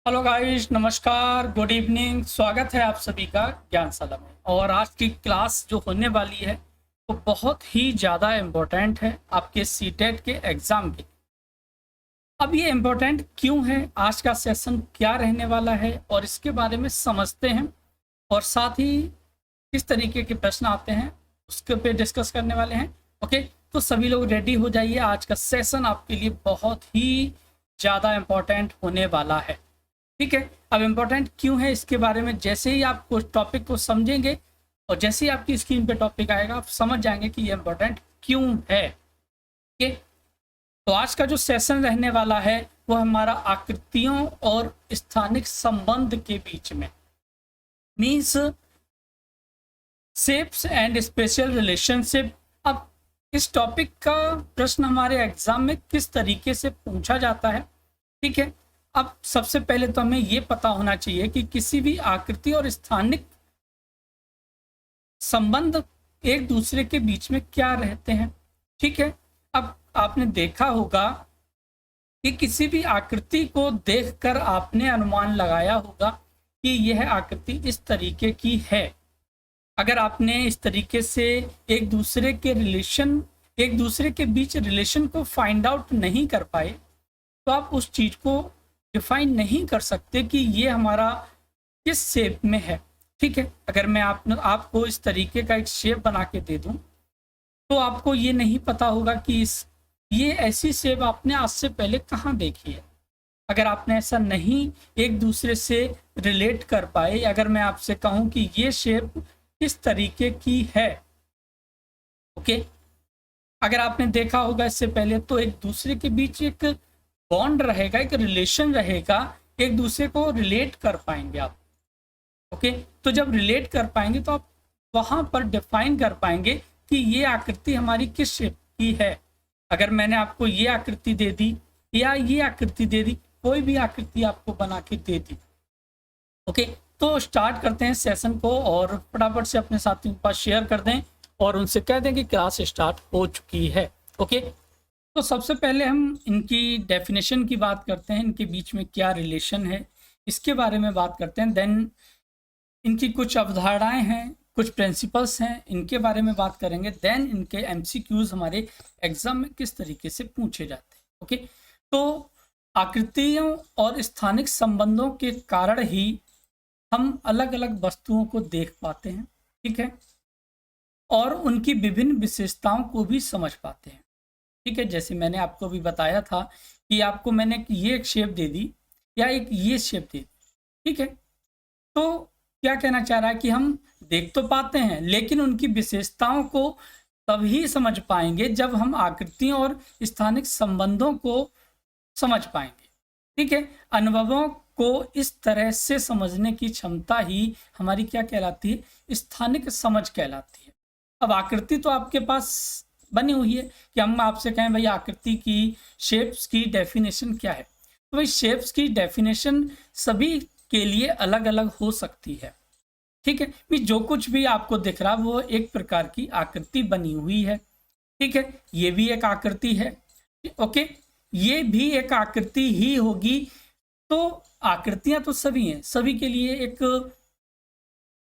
Hello guys, नमस्कार, good evening. स्वागत है आप सभी का ज्ञानशाला में। और आज की क्लास जो होने वाली है वो बहुत ही ज़्यादा इम्पोर्टेंट है आपके सीटेट के एग्ज़ाम के। अब ये इम्पोर्टेंट क्यों है, आज का सेशन क्या रहने वाला है और इसके बारे में समझते हैं, और साथ ही किस तरीके के प्रश्न आते हैं उसके पे डिस्कस करने वाले हैं। ओके, तो सभी लोग रेडी हो जाइए, आज का सेशन आपके लिए बहुत ही ज़्यादा इम्पोर्टेंट होने वाला है। ठीक है, अब इम्पोर्टेंट क्यों है इसके बारे में जैसे ही आप कुछ टॉपिक को समझेंगे और जैसे ही आपकी स्क्रीन पे टॉपिक आएगा आप समझ जाएंगे कि ये इम्पोर्टेंट क्यों है। ठीक है, तो आज का जो सेशन रहने वाला है वो हमारा आकृतियों और स्थानिक संबंध के बीच में, means shapes and special relationship. अब इस टॉपिक का प्रश्न हमारे एग्जाम में किस तरीके से पूछा जाता है। ठीक है, अब सबसे पहले तो हमें ये पता होना चाहिए कि किसी भी आकृति और स्थानिक संबंध एक दूसरे के बीच में क्या रहते हैं। ठीक है, अब आपने देखा होगा कि किसी भी आकृति को देखकर आपने अनुमान लगाया होगा कि यह आकृति इस तरीके की है। अगर आपने इस तरीके से एक दूसरे के बीच रिलेशन को फाइंड आउट नहीं कर पाए तो आप उस चीज को डिफाइन नहीं कर सकते कि ये हमारा किस शेप में है। ठीक है, अगर मैं आपको इस तरीके का एक शेप बना के दे दूं तो आपको ये नहीं पता होगा कि ये ऐसी शेप आपने आज से पहले कहाँ देखी है। अगर आपने ऐसा नहीं एक दूसरे से रिलेट कर पाए, अगर मैं आपसे कहूँ कि ये शेप किस तरीके की है, ओके, अगर आपने देखा होगा इससे पहले तो एक दूसरे के बीच एक बॉन्ड रहेगा, एक रिलेशन रहेगा, एक दूसरे को रिलेट कर पाएंगे आप। ओके, तो जब रिलेट कर पाएंगे तो आप वहां पर डिफाइन कर पाएंगे कि ये आकृति हमारी किस शेप की है। अगर मैंने आपको ये आकृति दे दी या ये आकृति दे दी, कोई भी आकृति आपको बना के दे दी। ओके, तो स्टार्ट करते हैं सेशन को और फटाफट से अपने साथियों के पास शेयर कर दें और उनसे कह दें कि क्लास स्टार्ट हो चुकी है। ओके, तो सबसे पहले हम इनकी डेफिनेशन की बात करते हैं, इनके बीच में क्या रिलेशन है इसके बारे में बात करते हैं। देन इनकी कुछ अवधारणाएं हैं, कुछ प्रिंसिपल्स हैं, इनके बारे में बात करेंगे। देन इनके एमसीक्यूज हमारे एग्जाम में किस तरीके से पूछे जाते हैं। ओके, तो आकृतियों और स्थानिक संबंधों के कारण ही हम अलग अलग वस्तुओं को देख पाते हैं। ठीक है, और उनकी विभिन्न विशेषताओं को भी समझ पाते हैं। ठीक है, जैसे मैंने आपको भी बताया था कि आपको मैंने ये एक शेप दे दी या एक ये शेप दे दी। ठीक है, तो क्या कहना चाह रहा है कि हम देख तो पाते हैं लेकिन उनकी विशेषताओं को तभी समझ पाएंगे जब हम आकृतियों और स्थानिक संबंधों को समझ पाएंगे। ठीक है, अनुभवों को इस तरह से समझने की क्षमता ही हमारी क्या कहलाती है, स्थानिक समझ कहलाती है। अब आकृति तो आपके पास बनी हुई है कि हम आपसे कहें भाई आकृति की शेप्स की डेफिनेशन क्या है, तो भाई शेप्स की डेफिनेशन सभी के लिए अलग अलग हो सकती है। ठीक है, भी जो कुछ भी आपको दिख रहा वो एक प्रकार की आकृति बनी हुई है। ठीक है, ये भी एक आकृति है। ओके, ये भी एक आकृति ही होगी। तो आकृतियां तो सभी हैं, सभी के लिए एक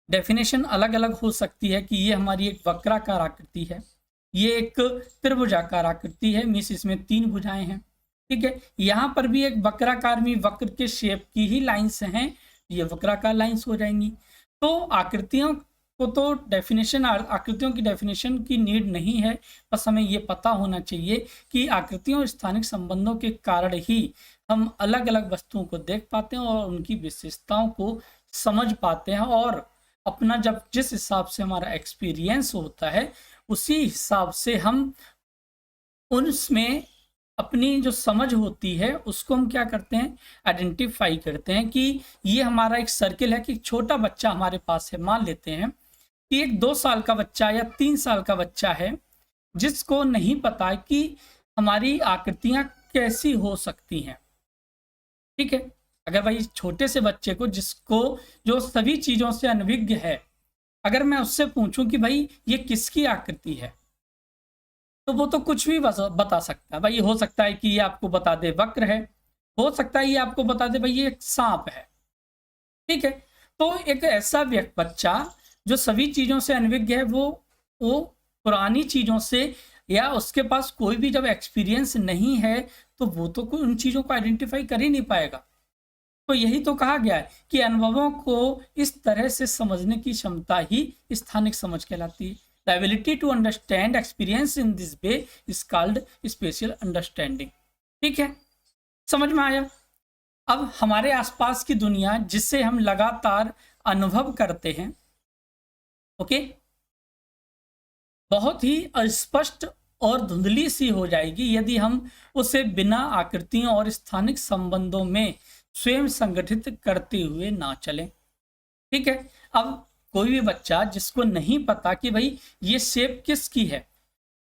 डेफिनेशन अलग अलग हो सकती है कि ये हमारी एक वक्राकार आकृति है, ये एक त्रिभुजाकार आकृति है, मीन्स इसमें 3 भुजाएं हैं। ठीक है, यहाँ पर भी एक वक्राकार में वक्र के शेप की ही लाइंस हैं, ये वक्राकार लाइंस हो जाएंगी। तो आकृतियों को तो आकृतियों की डेफिनेशन की नीड नहीं है, बस हमें ये पता होना चाहिए कि आकृतियों और स्थानिक संबंधों के कारण ही हम अलग अलग वस्तुओं को देख पाते हैं और उनकी विशेषताओं को समझ पाते हैं, और अपना जब जिस हिसाब से हमारा एक्सपीरियंस होता है उसी हिसाब से हम उसमें अपनी जो समझ होती है उसको हम क्या करते हैं, आइडेंटिफाई करते हैं कि ये हमारा एक सर्किल है। कि छोटा बच्चा हमारे पास है, मान लेते हैं कि एक 2 साल का बच्चा या 3 साल का बच्चा है जिसको नहीं पता कि हमारी आकृतियां कैसी हो सकती हैं। ठीक है, अगर भाई छोटे से बच्चे को जो सभी चीजों से अनभिज्ञ है, अगर मैं उससे पूछूं कि भाई ये किसकी आकृति है, तो वो तो कुछ भी बता सकता है। भाई हो सकता है कि ये आपको बता दे वक्र है, हो सकता है ये आपको बता दे भाई ये एक सांप है, ठीक है। तो एक ऐसा बच्चा जो सभी चीजों से अनभिज्ञ है, वो पुरानी चीजों से या उसके पास कोई भी जब एक्सपीरियंस नहीं है तो वो तो कोई उन चीजों को आइडेंटिफाई कर ही नहीं पाएगा। तो यही तो कहा गया है कि अनुभवों को इस तरह से समझने की क्षमता ही स्थानिक समझ कहलाती है। The ability to understand experience in this way is called spatial understanding. ठीक है, समझ में आया। अब हमारे आसपास की दुनिया जिसे हम लगातार अनुभव करते हैं, ओके, बहुत ही अस्पष्ट और धुंधली सी हो जाएगी यदि हम उसे बिना आकृतियों और स्थानिक संबंधों में स्वयं संगठित करते हुए ना चलें। ठीक है, अब कोई भी बच्चा जिसको नहीं पता कि भाई ये शेप किसकी है,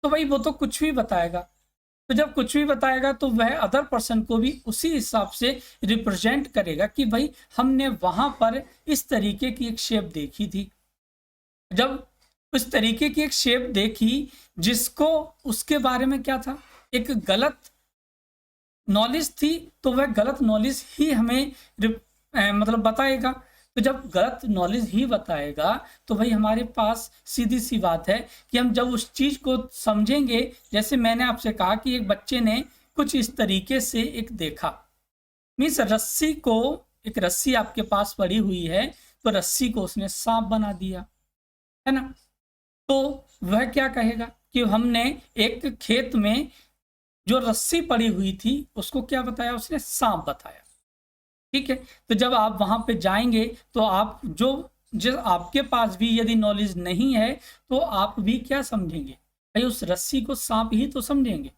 तो भाई वो तो कुछ भी बताएगा। तो जब कुछ भी बताएगा तो वह अदर पर्सन को भी उसी हिसाब से रिप्रेजेंट करेगा कि भाई हमने वहां पर इस तरीके की एक शेप देखी थी। जब उस तरीके की एक शेप देखी जिसको उसके बारे में क्या था, एक गलत नॉलेज थी, तो वह गलत नॉलेज ही हमें मतलब बताएगा। तो जब गलत नॉलेज ही बताएगा तो भाई हमारे पास सीधी सी बात है कि हम जब उस चीज को समझेंगे, जैसे मैंने आपसे कहा कि एक बच्चे ने कुछ इस तरीके से एक देखा, मीन्स रस्सी को, एक रस्सी आपके पास पड़ी हुई है तो रस्सी को उसने सांप बना दिया, है ना। तो वह क्या कहेगा कि हमने एक खेत में जो रस्सी पड़ी हुई थी उसको क्या बताया, उसने सांप बताया। ठीक है, तो जब आप वहां पे जाएंगे तो आप जो आपके पास भी यदि नॉलेज नहीं है तो आप भी क्या समझेंगे, भाई उस रस्सी को सांप ही तो समझेंगे।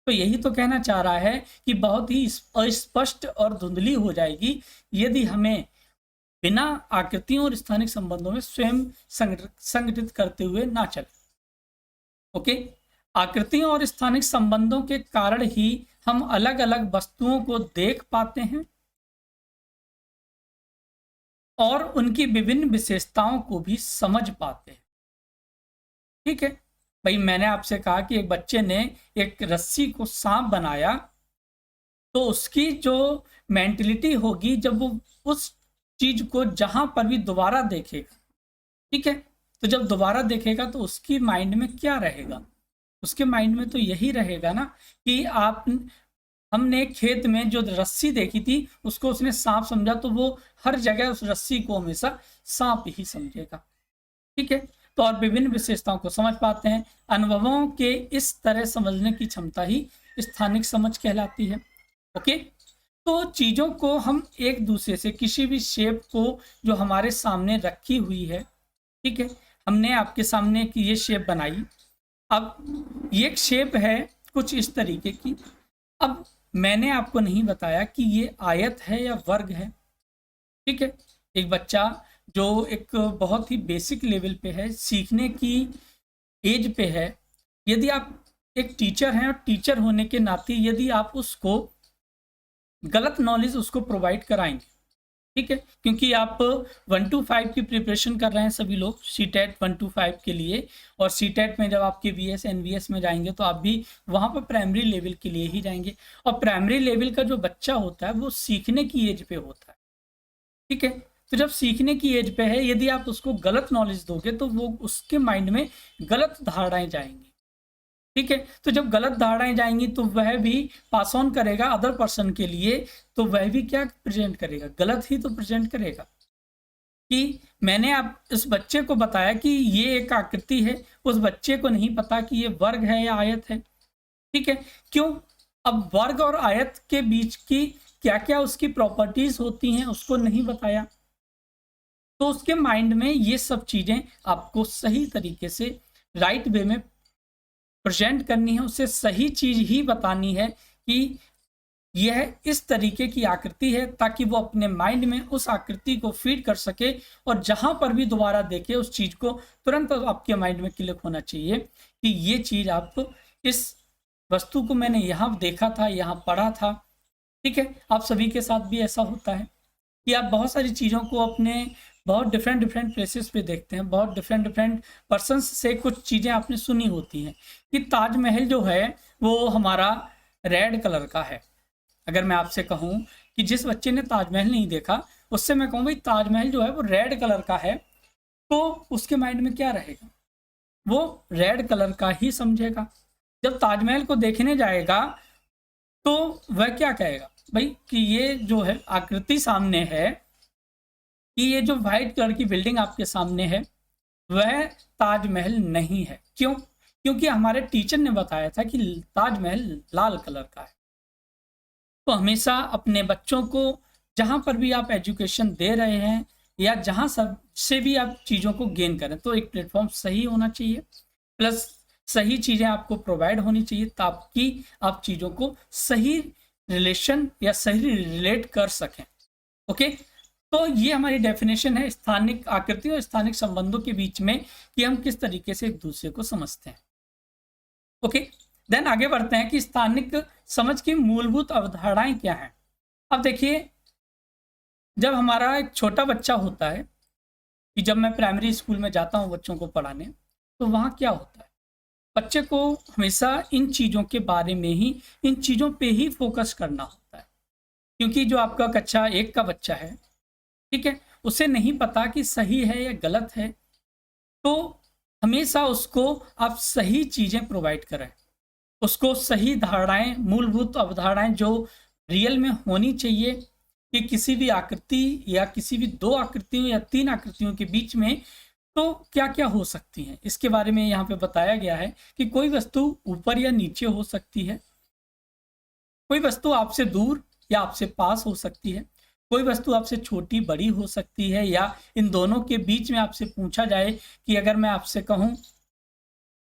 तो यही तो कहना चाह रहा है कि बहुत ही अस्पष्ट और धुंधली हो जाएगी यदि हमें बिना आकृतियों और स्थानिक संबंधों में स्वयं संगठित करते हुए ना चले। ओके, आकृतियों और स्थानिक संबंधों के कारण ही हम अलग अलग वस्तुओं को देख पाते हैं और उनकी विभिन्न विशेषताओं को भी समझ पाते हैं। ठीक है भाई, मैंने आपसे कहा कि एक बच्चे ने एक रस्सी को सांप बनाया, तो उसकी जो मेंटलिटी होगी जब वो उस चीज को जहां पर भी दोबारा देखेगा, ठीक है, तो जब दोबारा देखेगा तो उसकी माइंड में क्या रहेगा, उसके माइंड में तो यही रहेगा ना कि हमने खेत में जो रस्सी देखी थी उसको उसने सांप समझा, तो वो हर जगह उस रस्सी को हमेशा सांप ही समझेगा। ठीक है, तो और विभिन्न विशेषताओं को समझ पाते हैं। अनुभवों के इस तरह समझने की क्षमता ही स्थानिक समझ कहलाती है। ओके, तो चीजों को हम एक दूसरे से, किसी भी शेप को जो हमारे सामने रखी हुई है, ठीक है, हमने आपके सामने की ये शेप बनाई, अब ये एक शेप है कुछ इस तरीके की। अब मैंने आपको नहीं बताया कि ये आयत है या वर्ग है। ठीक है, एक बच्चा जो एक बहुत ही बेसिक लेवल पे है, सीखने की एज पे है, यदि आप एक टीचर हैं और टीचर होने के नाते यदि आप उसको गलत नॉलेज उसको प्रोवाइड कराएंगे, ठीक है, क्योंकि आप 1 to 5 की प्रिपरेशन कर रहे हैं सभी लोग सीटेट 1 to 5 के लिए, और सीटेट में जब आपके वीएस एनवीएस में जाएंगे तो आप भी वहां पर प्राइमरी लेवल के लिए ही जाएंगे। और प्राइमरी लेवल का जो बच्चा होता है वो सीखने की एज पे होता है। ठीक है, तो जब सीखने की एज पे है, यदि आप उसको गलत नॉलेज दोगे तो वो उसके माइंड में गलत धारणाएं जाएंगी। ठीक है, तो जब गलत धारणाएं जाएंगी तो वह भी पास ऑन करेगा अदर पर्सन के लिए, तो वह भी क्या प्रेजेंट करेगा, गलत ही तो प्रेजेंट करेगा। कि मैंने आप इस बच्चे को बताया कि ये एक आकृति है, उस बच्चे को नहीं पता कि ये वर्ग है या आयत है। ठीक है, क्यों, अब वर्ग और आयत के बीच की क्या क्या उसकी प्रॉपर्टीज होती हैं उसको नहीं बताया, तो उसके माइंड में ये सब चीजें आपको सही तरीके से राइट वे में प्रेजेंट करनी है, उसे सही चीज ही बतानी है कि यह इस तरीके की आकृति है, ताकि वो अपने माइंड में उस आकृति को फीड कर सके और जहां पर भी दोबारा देखे उस चीज को तुरंत आपके माइंड में क्लिक होना चाहिए कि ये चीज, आप इस वस्तु को मैंने यहाँ देखा था, यहाँ पढ़ा था। ठीक है, आप सभी के साथ भी ऐसा होता है कि आप बहुत सारी चीज़ों को अपने बहुत डिफरेंट प्लेसेस पे देखते हैं, बहुत डिफरेंट पर्सन्स से कुछ चीज़ें आपने सुनी होती हैं कि ताजमहल जो है वो हमारा रेड कलर का है, अगर मैं आपसे कहूँ कि जिस बच्चे ने ताजमहल नहीं देखा, उससे मैं कहूँ भाई ताजमहल जो है वो रेड कलर का है, तो उसके माइंड में क्या रहेगा? वो रेड कलर का ही समझेगा। जब ताजमहल को देखने जाएगा तो वह क्या कहेगा भाई कि ये जो है आकृति सामने है, कि ये जो व्हाइट कलर की बिल्डिंग आपके सामने है वह ताजमहल नहीं है। क्यों? क्योंकि हमारे टीचर ने बताया था कि ताजमहल लाल कलर का है। तो हमेशा अपने बच्चों को जहां पर भी आप एजुकेशन दे रहे हैं या जहां सब से भी आप चीज़ों को गेन करें, तो एक प्लेटफॉर्म सही होना चाहिए, प्लस सही चीज़ें आपको प्रोवाइड होनी चाहिए ताकि आप चीज़ों को सही रिलेशन या सही रिलेट कर सकें। ओके, तो ये हमारी डेफिनेशन है स्थानिक आकृति और स्थानिक संबंधों के बीच में, कि हम किस तरीके से एक दूसरे को समझते हैं। ओके, देन आगे बढ़ते हैं कि स्थानिक समझ की मूलभूत अवधारणाएं क्या हैं। अब देखिए, जब हमारा एक छोटा बच्चा होता है, कि जब मैं प्राइमरी स्कूल में जाता हूँ बच्चों को पढ़ाने, तो वहाँ क्या होता है, बच्चे को हमेशा इन चीज़ों के बारे में ही, इन चीज़ों पे ही फोकस करना होता है। क्योंकि जो आपका कक्षा 1 का बच्चा है, ठीक है, उसे नहीं पता कि सही है या गलत है, तो हमेशा उसको आप सही चीज़ें प्रोवाइड करें, उसको सही धारणाएं, मूलभूत अवधारणाएं जो रियल में होनी चाहिए, कि किसी भी आकृति या किसी भी 2 आकृतियों या 3 आकृतियों के बीच में तो क्या क्या हो सकती हैं, इसके बारे में यहाँ पे बताया गया है कि कोई वस्तु ऊपर या नीचे हो सकती है, कोई वस्तु आपसे दूर या आपसे पास हो सकती है, कोई वस्तु आपसे छोटी बड़ी हो सकती है, या इन दोनों के बीच में आपसे पूछा जाए कि अगर मैं आपसे कहूं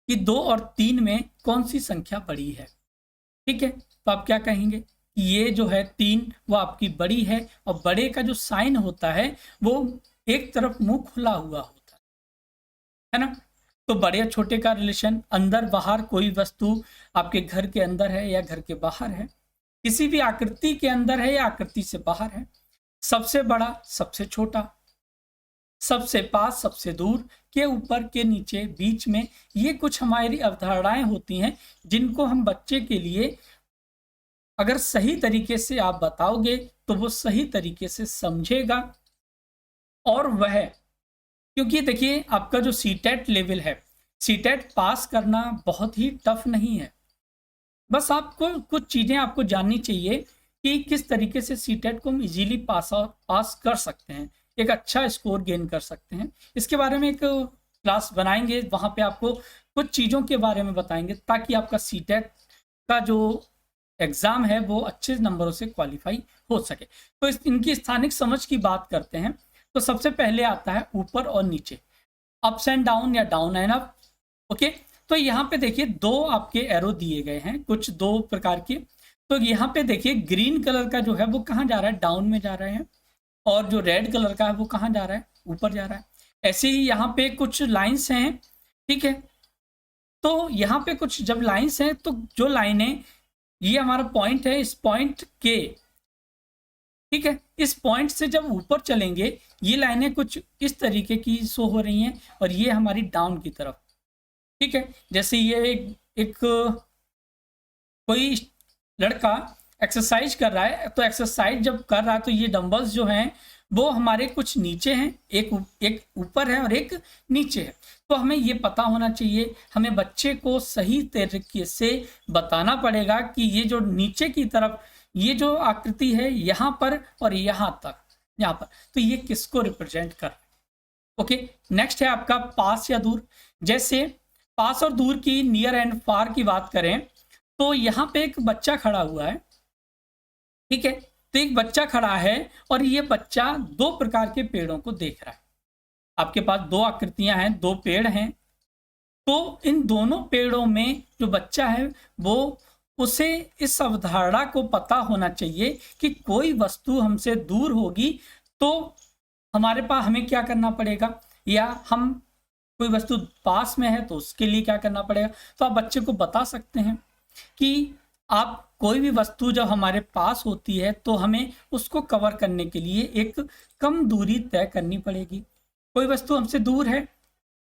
कि 2 और 3 में कौन सी संख्या बड़ी है, ठीक है, तो आप क्या कहेंगे? ये जो है 3 वो आपकी बड़ी है, और बड़े का जो साइन होता है वो एक तरफ मुंह खुला हुआ होता है ना। तो बड़े या छोटे का रिलेशन, अंदर बाहर, कोई वस्तु आपके घर के अंदर है या घर के बाहर है, किसी भी आकृति के अंदर है या आकृति से बाहर है, सबसे बड़ा सबसे छोटा, सबसे पास सबसे दूर, के ऊपर के नीचे, बीच में, ये कुछ हमारी अवधारणाएं होती हैं जिनको हम बच्चे के लिए अगर सही तरीके से आप बताओगे तो वो सही तरीके से समझेगा। और वह, क्योंकि देखिए आपका जो सीटेट लेवल है, सीटेट पास करना बहुत ही टफ नहीं है, बस आपको कुछ चीज़ें आपको जाननी चाहिए कि किस तरीके से सीटेट को हम इजीली पास कर सकते हैं, एक अच्छा स्कोर गेन कर सकते हैं। इसके बारे में एक क्लास बनाएंगे, वहाँ पे आपको कुछ चीज़ों के बारे में बताएंगे ताकि आपका सीटेट का जो एग्ज़ाम है वो अच्छे नंबरों से क्वालिफाई हो सके। तो इनकी स्थानिक समझ की बात करते हैं, तो सबसे पहले आता है ऊपर और नीचे, अप्स एंड डाउन या डाउन एंड अप। ओके, तो यहाँ पे देखिए 2 आपके एरो दिए गए हैं, कुछ 2 प्रकार के। तो यहाँ पे देखिए ग्रीन कलर का जो है वो कहाँ जा रहा है? डाउन में जा रहे हैं, और जो रेड कलर का है वो कहाँ जा रहा है? ऊपर जा रहा है। ऐसे ही यहाँ पे कुछ लाइन्स हैं, ठीक है, तो यहाँ पे कुछ जब लाइन्स हैं तो जो लाइनें, ये हमारा पॉइंट है, इस पॉइंट के, ठीक है, इस पॉइंट से जब ऊपर चलेंगे ये लाइनें कुछ इस तरीके की शो हो रही हैं, और ये हमारी डाउन की तरफ, ठीक है। जैसे ये एक कोई लड़का एक्सरसाइज कर रहा है, तो एक्सरसाइज जब कर रहा है तो ये डंबल्स जो हैं वो हमारे कुछ नीचे हैं, एक ऊपर है और एक नीचे है। तो हमें ये पता होना चाहिए, हमें बच्चे को सही तरीके से बताना पड़ेगा कि ये जो नीचे की तरफ ये जो आकृति है यहाँ पर और यहाँ तक, यहाँ पर, तो ये किसको रिप्रेजेंट कर रहा है। ओके, नेक्स्ट है आपका पास या दूर। जैसे पास और दूर की, नियर एंड फार की बात करें, तो यहाँ पे एक बच्चा खड़ा हुआ है, ठीक है, तो एक बच्चा खड़ा है और ये बच्चा 2 प्रकार के पेड़ों को देख रहा है। आपके पास 2 आकृतियां हैं, 2 पेड़ हैं, तो इन दोनों पेड़ों में जो बच्चा है वो, उसे इस अवधारणा को पता होना चाहिए कि कोई वस्तु हमसे दूर होगी तो हमारे पास हमें क्या करना पड़ेगा, या हम कोई वस्तु पास में है तो उसके लिए क्या करना पड़ेगा। तो आप बच्चे को बता सकते हैं कि आप कोई भी वस्तु जब हमारे पास होती है तो हमें उसको कवर करने के लिए एक कम दूरी तय करनी पड़ेगी। कोई वस्तु हमसे दूर है,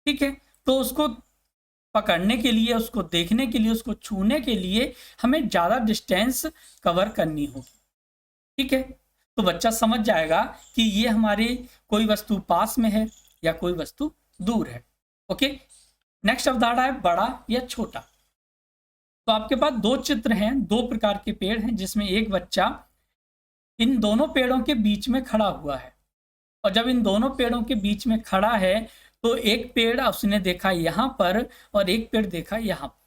ठीक है, तो उसको पकड़ने के लिए, उसको देखने के लिए, उसको छूने के लिए हमें ज़्यादा डिस्टेंस कवर करनी होगी। ठीक है, तो बच्चा समझ जाएगा कि ये हमारी कोई वस्तु पास में है या कोई वस्तु दूर है। ओके, नेक्स्ट अवधारणा है बड़ा या छोटा। तो आपके पास दो चित्र हैं, दो प्रकार के पेड़ हैं, जिसमें एक बच्चा इन दोनों पेड़ों के बीच में खड़ा हुआ है। और जब इन दोनों पेड़ों के बीच में खड़ा है तो एक पेड़ उसने देखा यहाँ पर और एक पेड़ देखा यहाँ पर।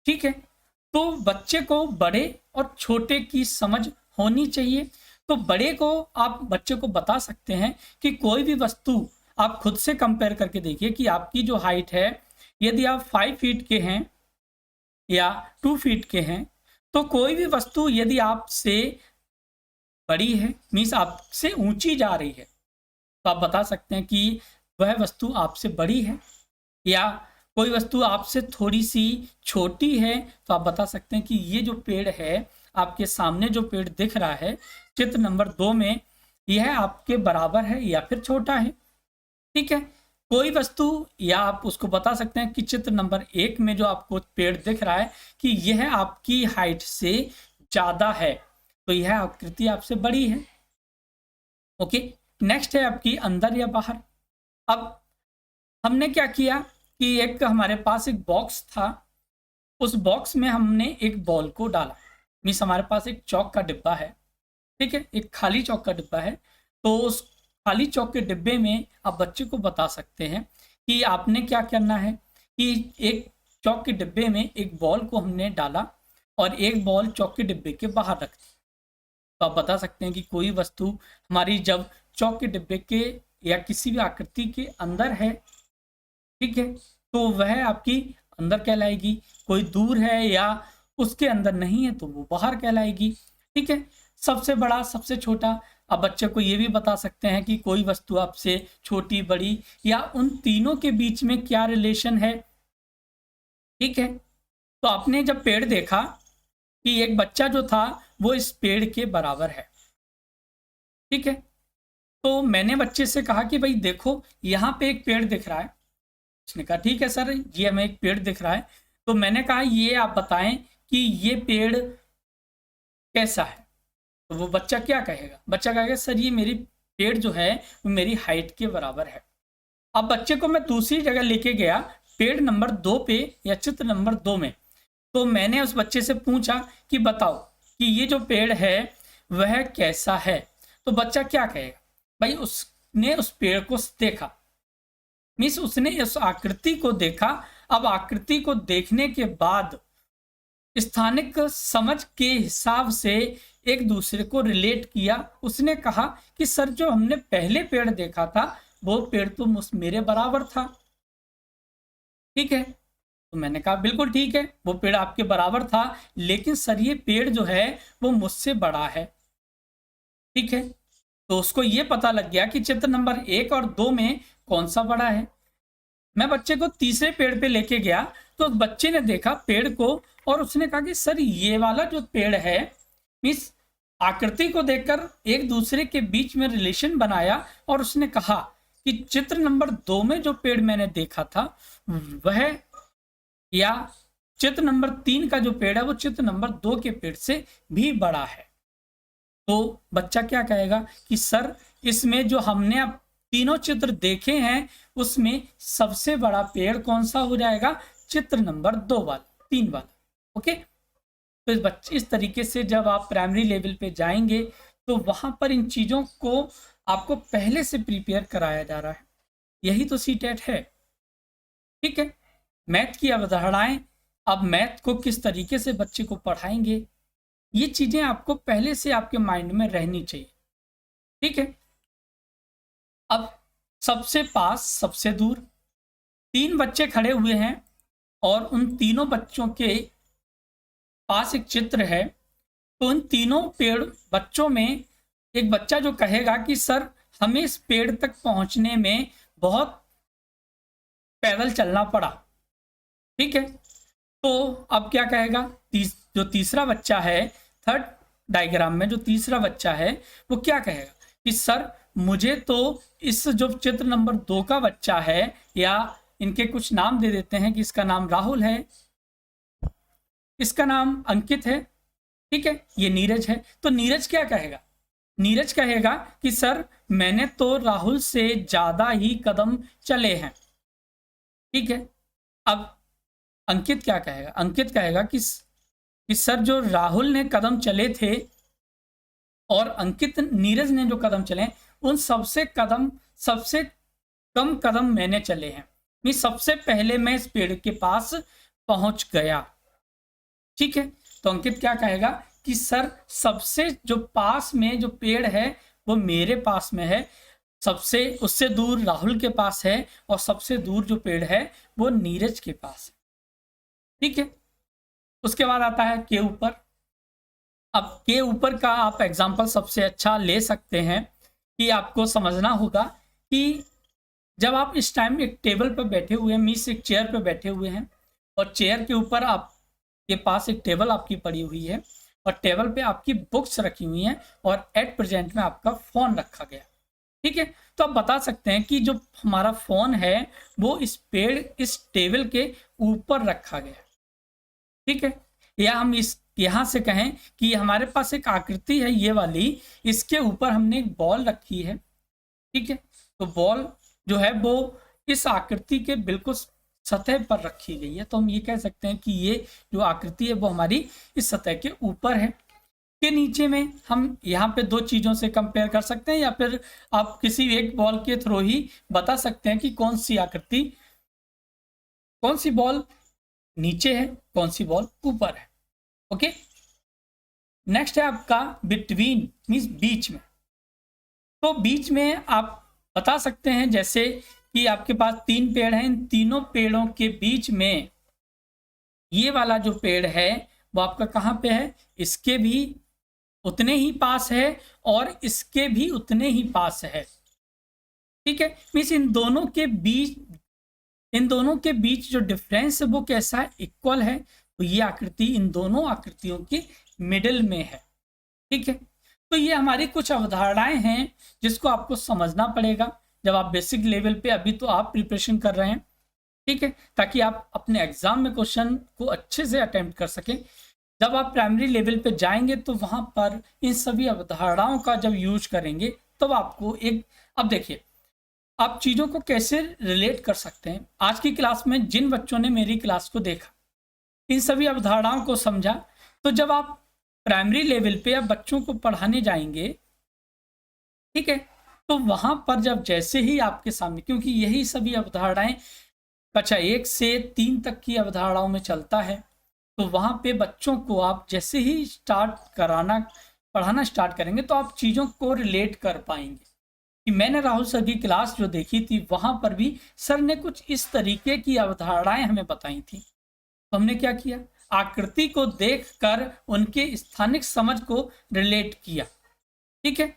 ठीक है, तो बच्चे को बड़े और छोटे की समझ होनी चाहिए। तो बड़े को आप बच्चे को बता सकते हैं कि कोई भी वस्तु आप खुद से कंपेयर करके देखिए कि आपकी जो हाइट है, यदि आप 5 फीट के हैं या 2 फीट के हैं, तो कोई भी वस्तु यदि आपसे बड़ी है, मीन्स आपसे ऊंची जा रही है, तो आप बता सकते हैं कि वह वस्तु आपसे बड़ी है। या कोई वस्तु आपसे थोड़ी सी छोटी है, तो आप बता सकते हैं कि ये जो पेड़ है, आपके सामने जो पेड़ दिख रहा है चित्र नंबर 2 में, यह आपके बराबर है या फिर छोटा है। ठीक है, कोई वस्तु या आप उसको बता सकते हैं कि चित्र नंबर 1 में जो आपको पेड़ दिख रहा है कि यह आपकी हाइट से ज़्यादा है, तो यह आकृति आपसे बड़ी है। ओके, नेक्स्ट है आपकी अंदर या बाहर। अब हमने क्या किया कि एक हमारे पास एक बॉक्स था, उस बॉक्स में हमने एक बॉल को डाला, मीन्स हमारे पास एक चौक का डिब्बा है। ठीक है, एक खाली चौक का डिब्बा है। तो उस खाली चौक के डिब्बे में आप बच्चे को बता सकते हैं कि आपने क्या करना है कि एक चौक के डिब्बे में एक बॉल को हमने डाला और एक बॉल चौक के डिब्बे के बाहर रख दी। तो आप बता सकते हैं कि कोई वस्तु हमारी जब चौक के डिब्बे के या किसी भी आकृति के अंदर है, ठीक है, तो वह आपकी अंदर कहलाएगी। कोई दूर है या उसके अंदर नहीं है तो वो बाहर कहलाएगी। ठीक है, सबसे बड़ा सबसे छोटा। अब बच्चे को ये भी बता सकते हैं कि कोई वस्तु आपसे छोटी बड़ी या उन तीनों के बीच में क्या रिलेशन है। ठीक है, तो आपने जब पेड़ देखा कि एक बच्चा जो था वो इस पेड़ के बराबर है। ठीक है, तो मैंने बच्चे से कहा कि भाई देखो यहाँ पे एक पेड़ दिख रहा है। उसने कहा ठीक है सर, ये हमें एक पेड़ दिख रहा है। तो मैंने कहा ये आप बताएं कि ये पेड़ कैसा है। तो वो बच्चा क्या कहेगा, बच्चा कहेगा सर ये मेरी पेड़ जो है वो मेरी हाइट के बराबर है। अब बच्चे को मैं दूसरी जगह लेके गया, पेड़ नंबर 2 पे या चित्र नंबर 2 में। तो मैंने उस बच्चे से पूछा कि बताओ कि ये जो पेड़ है वह कैसा है। तो बच्चा क्या कहेगा, भाई उसने उस पेड़ को देखा, मीन्स उसने उस आकृति को देखा। अब आकृति को देखने के बाद स्थानिक समझ के हिसाब से एक दूसरे को रिलेट किया। उसने कहा कि सर जो हमने पहले पेड़ देखा था वो पेड़ तो मेरे बराबर था। ठीक है, तो मैंने कहा बिल्कुल ठीक है, वो पेड़ आपके बराबर था, लेकिन सर ये पेड़ जो है वो मुझसे बड़ा है। ठीक है, तो उसको ये पता लग गया कि चित्र नंबर 1 और 2 में कौन सा बड़ा है। मैं बच्चे को तीसरे पेड़ पे लेके गया, तो बच्चे ने देखा पेड़ को और उसने कहा कि सर ये वाला जो पेड़ है, इस आकृति को देखकर एक दूसरे के बीच में रिलेशन बनाया और उसने कहा कि चित्र नंबर 2 में जो पेड़ मैंने देखा था वह या चित्र नंबर 3 का जो पेड़ है वो चित्र नंबर 2 के पेड़ से भी बड़ा है। तो बच्चा क्या कहेगा कि सर इसमें जो हमने अब तीनों चित्र देखे हैं उसमें सबसे बड़ा पेड़ कौन सा हो जाएगा, चित्र नंबर 2 वाला, 3 वाला। ओके, तो इस तरीके से जब आप प्राइमरी लेवल पे जाएंगे तो वहां पर इन चीजों को आपको पहले से प्रिपेयर कराया जा रहा है। यही तो सीटेट है। ठीक है, मैथ की अवधारणाएं, अब मैथ को किस तरीके से बच्चे को पढ़ाएंगे, ये चीजें आपको पहले से आपके माइंड में रहनी चाहिए। ठीक है, अब सबसे पास सबसे दूर 3 बच्चे खड़े हुए हैं और उन तीनों बच्चों के पास एक चित्र है। तो उन तीनों बच्चों में एक बच्चा जो कहेगा कि सर हमें इस पेड़ तक पहुंचने में बहुत पैदल चलना पड़ा। ठीक है, तो अब क्या कहेगा, जो तीसरा बच्चा है, थर्ड डायग्राम में जो तीसरा बच्चा है वो क्या कहेगा कि सर मुझे तो इस जो चित्र नंबर 2 का बच्चा है या इनके कुछ नाम दे देते हैं कि इसका नाम राहुल है, इसका नाम अंकित है, ठीक है, ये नीरज है। तो नीरज क्या कहेगा? नीरज कहेगा कि सर मैंने तो राहुल से ज्यादा ही कदम चले हैं, ठीक है। अब अंकित क्या कहेगा? अंकित कहेगा कि सर जो राहुल ने कदम चले थे और अंकित नीरज ने जो कदम चले उन सबसे कम कदम मैंने चले हैं, सबसे पहले मैं इस पेड़ के पास पहुंच गया, ठीक है। तो अंकित क्या कहेगा कि सर सबसे जो पास में जो पेड़ है वो मेरे पास में है, सबसे उससे दूर राहुल के पास है और सबसे दूर जो पेड़ है वो नीरज के पास है, ठीक है। उसके बाद आता है के ऊपर। अब के ऊपर का आप एग्जाम्पल सबसे अच्छा ले सकते हैं कि आपको समझना होगा कि जब आप इस टाइम एक टेबल पर बैठे हुए हैं, मीन्स एक चेयर पर बैठे हुए हैं और चेयर के ऊपर आपके पास एक टेबल आपकी पड़ी हुई है और टेबल पे आपकी बुक्स रखी हुई हैं और एट प्रेजेंट में आपका फ़ोन रखा गया, ठीक है। तो आप बता सकते हैं कि जो हमारा फ़ोन है वो इस टेबल के ऊपर रखा गया, ठीक है। या हम इस यहाँ से कहें कि हमारे पास एक आकृति है ये वाली, इसके ऊपर हमने एक बॉल रखी है, ठीक है। तो बॉल जो है वो इस आकृति के बिल्कुल सतह पर रखी गई है, तो हम ये कह सकते हैं कि ये जो आकृति है वो हमारी इस सतह के ऊपर है। के नीचे में हम यहाँ पे दो चीज़ों से कंपेयर कर सकते हैं या फिर आप किसी एक बॉल के थ्रू ही बता सकते हैं कि कौन सी आकृति, कौन सी बॉल नीचे है, कौन सी बॉल ऊपर है, ओके। नेक्स्ट है आपका बिटवीन, मीन्स बीच में। तो बीच में आप बता सकते हैं जैसे कि आपके पास 3 पेड़ हैं, इन तीनों पेड़ों के बीच में ये वाला जो पेड़ है वो आपका कहाँ पे है? इसके भी उतने ही पास है और इसके भी उतने ही पास है, ठीक है। मीन्स इन दोनों के बीच जो डिफरेंस है वो कैसा है? इक्वल है। तो ये आकृति इन दोनों आकृतियों के मिडिल में है, ठीक है। तो ये हमारी कुछ अवधारणाएं हैं जिसको आपको समझना पड़ेगा जब आप बेसिक लेवल पे अभी तो आप प्रिपरेशन कर रहे हैं, ठीक है, ताकि आप अपने एग्जाम में क्वेश्चन को अच्छे से अटेम्प्ट कर सकें। जब आप प्राइमरी लेवल पे जाएंगे तो वहां पर इन सभी अवधारणाओं का जब यूज करेंगे तब आपको अब देखिए आप चीज़ों को कैसे रिलेट कर सकते हैं। आज की क्लास में जिन बच्चों ने मेरी क्लास को देखा, इन सभी अवधारणाओं को समझा, तो जब आप प्राइमरी लेवल पे आप बच्चों को पढ़ाने जाएंगे, ठीक है, तो वहां पर जब जैसे ही आपके सामने, क्योंकि यही सभी अवधारणाएं कक्षा 1 से 3 तक की अवधारणाओं में चलता है, तो वहां पे बच्चों को आप जैसे ही पढ़ाना स्टार्ट करेंगे तो आप चीज़ों को रिलेट कर पाएंगे कि मैंने राहुल सर की क्लास जो देखी थी वहां पर भी सर ने कुछ इस तरीके की अवधारणाएं हमें बताई थी। तो हमने क्या किया? आकृति को देखकर उनके स्थानिक समझ को रिलेट किया, ठीक है।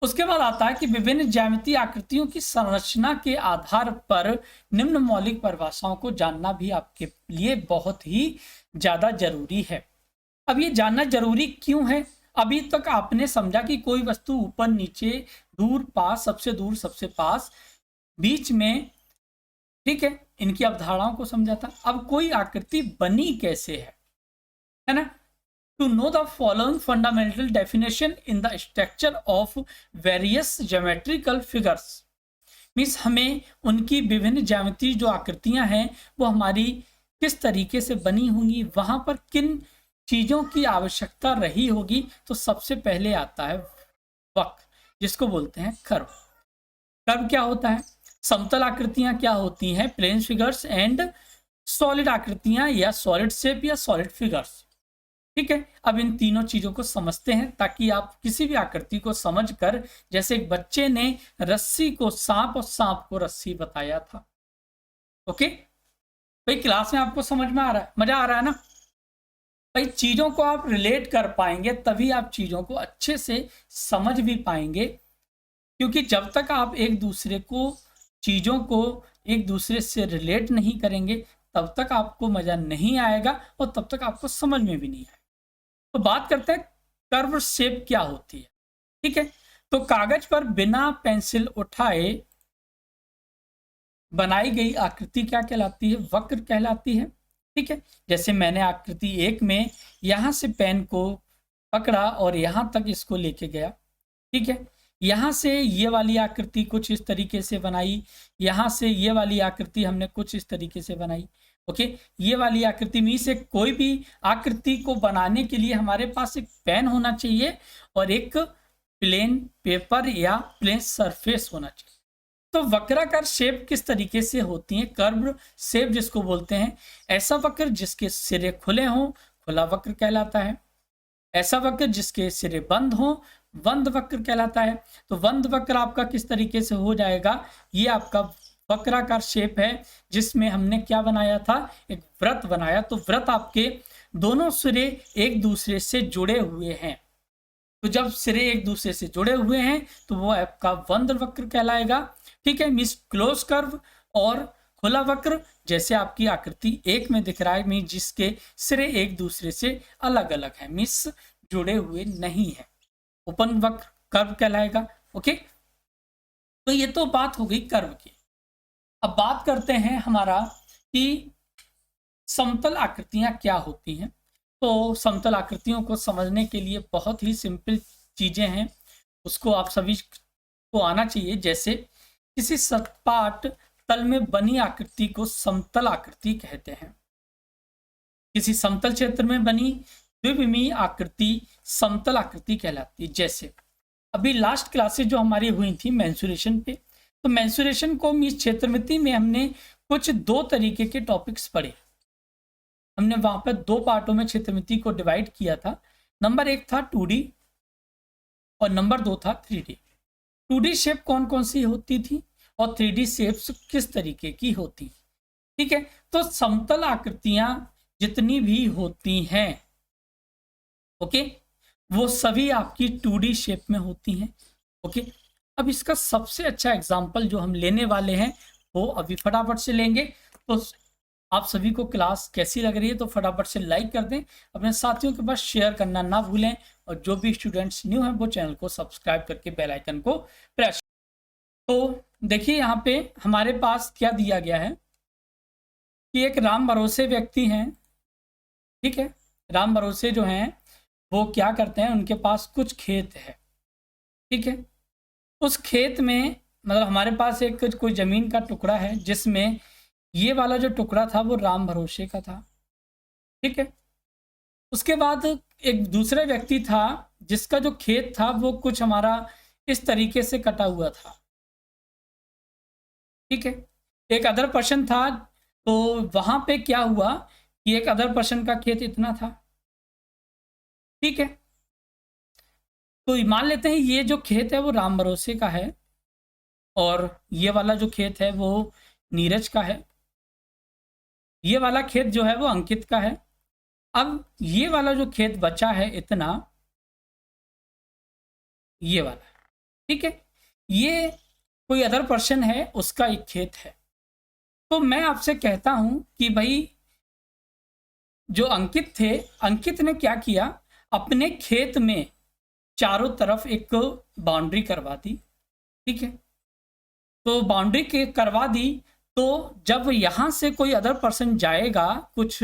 उसके बाद आता है कि विभिन्न ज्यामितीय आकृतियों की संरचना के आधार पर निम्न मौलिक परिभाषाओं को जानना भी आपके लिए बहुत ही ज्यादा जरूरी है। अब ये जानना जरूरी क्यों है? अभी तक आपने समझा कि कोई वस्तु ऊपर नीचे, दूर पास, सबसे दूर सबसे पास, बीच में, ठीक है, इनकी अवधारणाओं को समझा था। अब कोई आकृति बनी कैसे है ना? To know the following fundamental definition in the structure of various geometrical figures, means हमें उनकी विभिन्न ज्यामितीय जो आकृतियां हैं वो हमारी किस तरीके से बनी होंगी, वहां पर किन चीजों की आवश्यकता रही होगी। तो सबसे पहले आता है वक्र, जिसको बोलते हैं कर्व। कर्व क्या होता है? समतल आकृतियां क्या होती हैं? प्लेन फिगर्स एंड सॉलिड आकृतियां या सॉलिड शेप या सॉलिड फिगर्स, ठीक है। अब इन तीनों चीजों को समझते हैं ताकि आप किसी भी आकृति को समझकर, जैसे एक बच्चे ने रस्सी को सांप और सांप को रस्सी बताया था, ओके भाई, क्लास में आपको समझ में आ रहा है, मजा आ रहा है ना भाई? चीजों को आप रिलेट कर पाएंगे तभी आप चीजों को अच्छे से समझ भी पाएंगे, क्योंकि जब तक आप चीजों को एक दूसरे से रिलेट नहीं करेंगे तब तक आपको मजा नहीं आएगा और तब तक आपको समझ में भी नहीं आएगा। तो बात करते हैं कर्व शेप क्या होती है, ठीक है। तो कागज पर बिना पेंसिल उठाए बनाई गई आकृति क्या कहलाती है? वक्र कहलाती है। ठीक है, जैसे मैंने आकृति 1 में यहाँ से पेन को पकड़ा और यहाँ तक इसको लेके गया। ठीक है, यहाँ से ये वाली आकृति कुछ इस तरीके से बनाई, यहाँ से ये वाली आकृति हमने कुछ इस तरीके से बनाई। ओके, ये वाली आकृति में से कोई भी आकृति को बनाने के लिए हमारे पास एक पेन होना चाहिए और एक प्लेन पेपर या प्लेन सरफेस होना चाहिए। तो वक्राकार शेप किस तरीके से होती है? कर्व शेप जिसको बोलते हैं। ऐसा वक्र जिसके सिरे खुले हों खुला वक्र कहलाता है। ऐसा वक्र जिसके सिरे बंद हों बंद वक्र कहलाता है। तो बंद वक्र आपका किस तरीके से हो जाएगा? ये आपका वक्राकार शेप है जिसमें हमने क्या बनाया था? एक वृत्त बनाया। तो वृत्त आपके दोनों सिरे एक दूसरे से जुड़े हुए हैं। तो जब सिरे एक दूसरे से जुड़े हुए हैं तो वो आपका बंद वक्र कहलाएगा। ठीक है, मींस क्लोज कर्व और खुला वक्र जैसे आपकी आकृति 1 में दिख रहा है, मींस जिसके सिरे एक दूसरे से अलग अलग है, मींस जुड़े हुए नहीं है, ओपन वक्र कर्व कहलाएगा। ओके, तो ये तो बात हो गई कर्व की। अब बात करते हैं हमारा कि समतल आकृतियां क्या होती हैं। तो समतल आकृतियों को समझने के लिए बहुत ही सिंपल चीजें हैं, उसको आप सभी को आना चाहिए। जैसे किसी सपाट तल में बनी आकृति को समतल आकृति कहते हैं। किसी समतल क्षेत्र में बनी द्विविमीय आकृति समतल आकृति कहलाती है। जैसे अभी लास्ट क्लासेस जो हमारी हुई थी मेंसुरेशन पे, तो मेंसुरेशन को मींस क्षेत्रमिति में हमने कुछ 2 तरीके के टॉपिक्स पढ़े। हमने वहां पर 2 पार्टों में क्षेत्रमिति को डिवाइड किया था। नंबर 1 था 2D और नंबर 2 था 3D। 2D शेप कौन कौन सी होती थी और 3D शेप्स किस तरीके की होती। ठीक है, तो समतल आकृतियां जितनी भी होती हैं, ओके, वो सभी आपकी 2D शेप में होती हैं। ओके, अब इसका सबसे अच्छा एग्जांपल जो हम लेने वाले हैं वो अभी फटाफट से लेंगे। तो आप सभी को क्लास कैसी लग रही है तो फटाफट से लाइक कर दें, अपने साथियों के पास शेयर करना ना भूलें, और जो भी स्टूडेंट्स न्यू हैं वो चैनल को सब्सक्राइब करके बेल आइकन को प्रेस। तो देखिए यहाँ पे हमारे पास क्या दिया गया है कि एक राम भरोसे व्यक्ति हैं। ठीक है, राम भरोसे जो हैं वो क्या करते हैं, उनके पास कुछ खेत है। ठीक है, उस खेत में मतलब हमारे पास एक कोई जमीन का टुकड़ा है जिसमें ये वाला जो टुकड़ा था वो राम भरोसे का था। ठीक है, उसके बाद एक दूसरा व्यक्ति था जिसका जो खेत था वो कुछ हमारा इस तरीके से कटा हुआ था। ठीक है, एक अदर पर्सन था, तो वहां पे क्या हुआ कि एक अदर पर्सन का खेत इतना था। ठीक है, तो मान लेते हैं ये जो खेत है वो राम भरोसे का है और ये वाला जो खेत है वो नीरज का है, ये वाला खेत जो है वो अंकित का है। अब ये वाला जो खेत बचा है इतना, ये वाला, ठीक है, ये कोई अदर पर्सन है उसका एक खेत है। तो मैं आपसे कहता हूं कि भाई जो अंकित थे, अंकित ने क्या किया, अपने खेत में चारों तरफ एक बाउंड्री करवा दी। ठीक है, तो बाउंड्री के करवा दी, तो जब यहां से कोई अदर पर्सन जाएगा कुछ,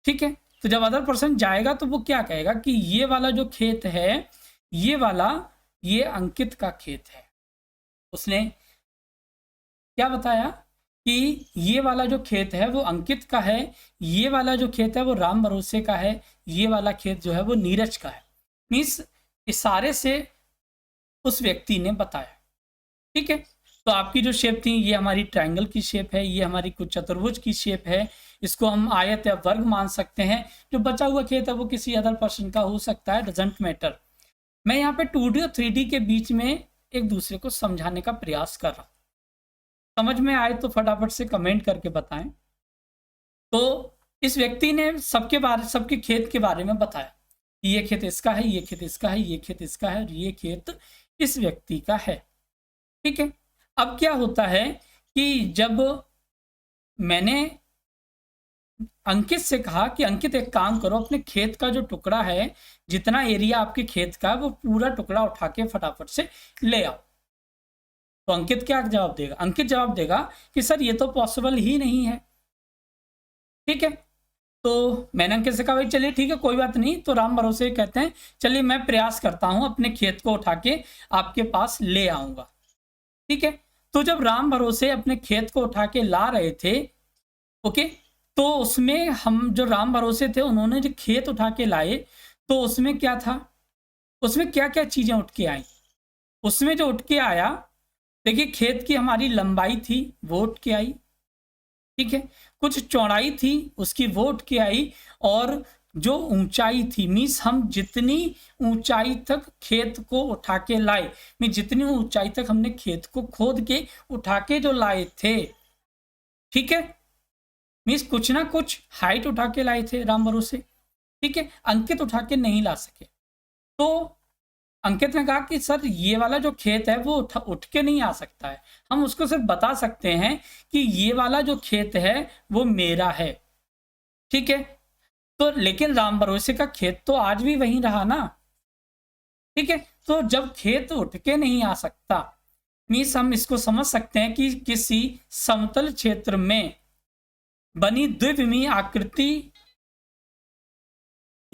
ठीक है, तो जब अदर पर्सन जाएगा तो वो क्या कहेगा कि ये वाला जो खेत है ये वाला ये अंकित का खेत है। उसने क्या बताया कि ये वाला जो खेत है वो अंकित का है, ये वाला जो खेत है वो राम भरोसे का है, ये वाला खेत जो है वो नीरज का है। मीन्स इशारे से उस व्यक्ति ने बताया। ठीक है, तो आपकी जो शेप थी ये हमारी ट्रायंगल की शेप है, ये हमारी कुछ चतुर्भुज की शेप है, इसको हम आयत या वर्ग मान सकते हैं। जो बचा हुआ खेत है वो किसी अदर पर्सन का हो सकता है, डजंट मैटर। मैं यहाँ पे 2D और 3D के बीच में एक दूसरे को समझाने का प्रयास कर रहा हूँ। समझ में आए तो फटाफट से कमेंट करके बताएं। तो इस व्यक्ति ने सबके खेत के बारे में बताया कि ये खेत इसका है, ये खेत इसका है, ये खेत इसका है और ये खेत इस व्यक्ति का है। ठीक है, अब क्या होता है कि जब मैंने अंकित से कहा कि अंकित एक काम करो, अपने खेत का जो टुकड़ा है, जितना एरिया आपके खेत का है वो पूरा टुकड़ा उठा के फटाफट से ले आओ। तो अंकित क्या जवाब देगा? अंकित जवाब देगा कि सर ये तो पॉसिबल ही नहीं है। ठीक है, तो मैंने अंकित से कहा भाई चलिए ठीक है कोई बात नहीं, तो राम भरोसे कहते हैं चलिए मैं प्रयास करता हूं, अपने खेत को उठा के आपके पास ले आऊंगा। ठीक है, तो जब राम भरोसे अपने खेत को उठा के ला रहे थे, ओके, तो उसमें हम जो राम भरोसे थे उन्होंने जो खेत उठा के लाए, तो उसमें क्या था, उसमें क्या क्या चीजें उठ के आई? उसमें जो उठ के आया, देखिए खेत की हमारी लंबाई थी वो उठ के आई, ठीक है, कुछ चौड़ाई थी उसकी वो उठ के आई, और जो ऊंचाई थी, मीन्स हम जितनी ऊंचाई तक खेत को उठा के लाए, मीन्स जितनी ऊंचाई तक हमने खेत को खोद के उठा के जो लाए थे, ठीक है, मीन्स कुछ ना कुछ हाइट उठा के लाए थे राम भरोसे। ठीक है, अंकित उठा के नहीं ला सके, तो अंकित ने कहा कि सर ये वाला जो खेत है वो उठ के नहीं आ सकता है, हम उसको सिर्फ बता सकते हैं कि ये वाला जो खेत है वो मेरा है। ठीक है, तो लेकिन राम भरोसे का खेत तो आज भी वहीं रहा ना। ठीक है, तो जब खेत उठ के नहीं आ सकता, मीन्स हम इसको समझ सकते हैं कि किसी समतल क्षेत्र में बनी द्विविमीय आकृति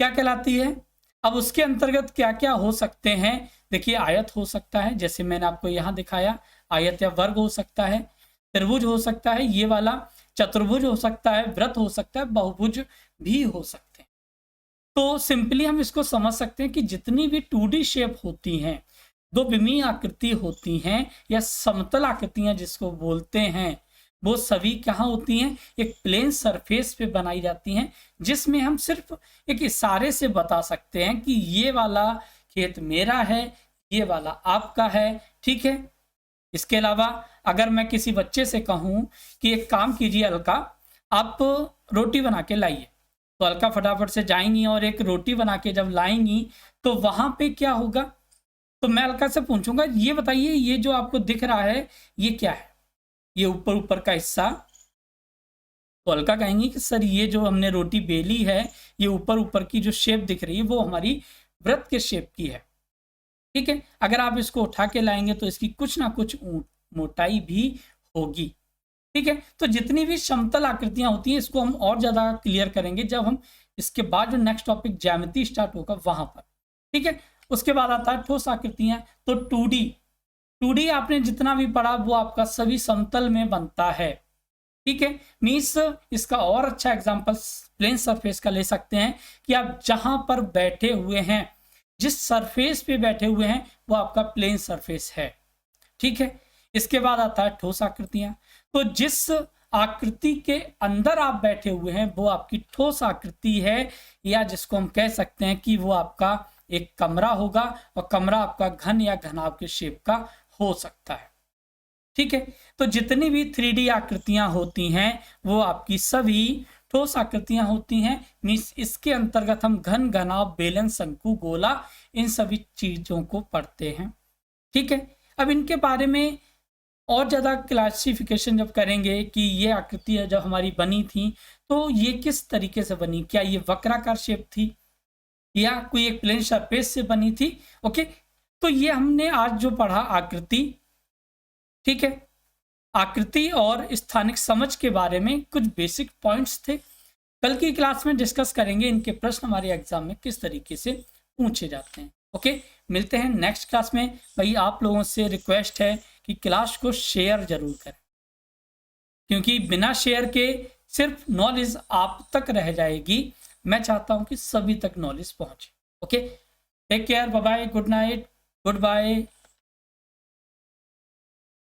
क्या कहलाती है? अब उसके अंतर्गत क्या क्या हो सकते हैं? देखिए आयत हो सकता है, जैसे मैंने आपको यहां दिखाया, आयत या वर्ग हो सकता है, त्रिभुज हो सकता है ये वाला, चतुर्भुज हो सकता है, वृत्त हो सकता है, बहुभुज भी हो सकते हैं। तो सिंपली हम इसको समझ सकते हैं कि जितनी भी 2D शेप होती हैं, दो विमीय आकृति होती हैं या समतल आकृतियां जिसको बोलते हैं, वो सभी कहाँ होती हैं? एक प्लेन सरफेस पे बनाई जाती हैं, जिसमें हम सिर्फ एक इशारे से बता सकते हैं कि ये वाला खेत मेरा है, ये वाला आपका है। ठीक है, इसके अलावा अगर मैं किसी बच्चे से कहूं कि एक काम कीजिए अलका, आप रोटी बना के लाइए, तो अलका फटाफट से जाएंगी और एक रोटी बना के जब लाएंगी तो वहां पे क्या होगा? तो मैं अलका से पूछूंगा ये बताइए ये जो आपको दिख रहा है ये क्या है? ये ऊपर ऊपर का हिस्सा। तो अलका कहेंगी कि सर ये जो हमने रोटी बेली है, ये ऊपर ऊपर की जो शेप दिख रही है वो हमारी वृत्त के शेप की है। ठीक है, अगर आप इसको उठा के लाएंगे तो इसकी कुछ ना कुछ मोटाई भी होगी। ठीक है, तो जितनी भी समतल आकृतियां होती हैं इसको हम और ज्यादा क्लियर करेंगे जब हम इसके बाद जो नेक्स्ट टॉपिक ज्यामिति स्टार्ट होगा वहां पर। ठीक है, उसके बाद आता है ठोस आकृतियां। तो 2D आपने जितना भी पढ़ा वो आपका सभी समतल में बनता है। ठीक है, मीन्स इसका और अच्छा एग्जांपल प्लेन सरफेस का ले सकते हैं कि आप जहां पर बैठे हुए हैं, जिस सरफेस पे बैठे हुए हैं वो आपका प्लेन सरफेस है। ठीक है, इसके बाद आता है ठोस आकृतियां। तो जिस आकृति के अंदर आप बैठे हुए हैं वो आपकी ठोस आकृति है, या जिसको हम कह सकते हैं कि वो आपका एक कमरा होगा, और कमरा आपका घन या घनाभ के शेप का हो सकता है। ठीक है, तो जितनी भी 3D आकृतियां होती हैं वो आपकी सभी ठोस आकृतियां होती हैं। मीन्स इसके अंतर्गत हम घन, घनाभ, बेलन, शंकु, गोला इन सभी चीजों को पढ़ते हैं। ठीक है, अब इनके बारे में और ज्यादा क्लासिफिकेशन जब करेंगे कि ये आकृतियां जब हमारी बनी थी तो ये किस तरीके से बनी, क्या ये वक्राकार शेप थी या कोई एक प्लेन सरफेस से बनी थी। ओके, तो ये हमने आज जो पढ़ा आकृति, ठीक है, आकृति और स्थानिक समझ के बारे में कुछ बेसिक पॉइंट्स थे। कल की क्लास में डिस्कस करेंगे इनके प्रश्न हमारे एग्जाम में किस तरीके से पूछे जाते हैं। ओके, मिलते हैं नेक्स्ट क्लास में। भाई आप लोगों से रिक्वेस्ट है कि क्लास को शेयर जरूर करें, क्योंकि बिना शेयर के सिर्फ नॉलेज आप तक रह जाएगी। मैं चाहता हूं कि सभी तक नॉलेज पहुंचे। Okay, take care, bye bye, good night, good bye.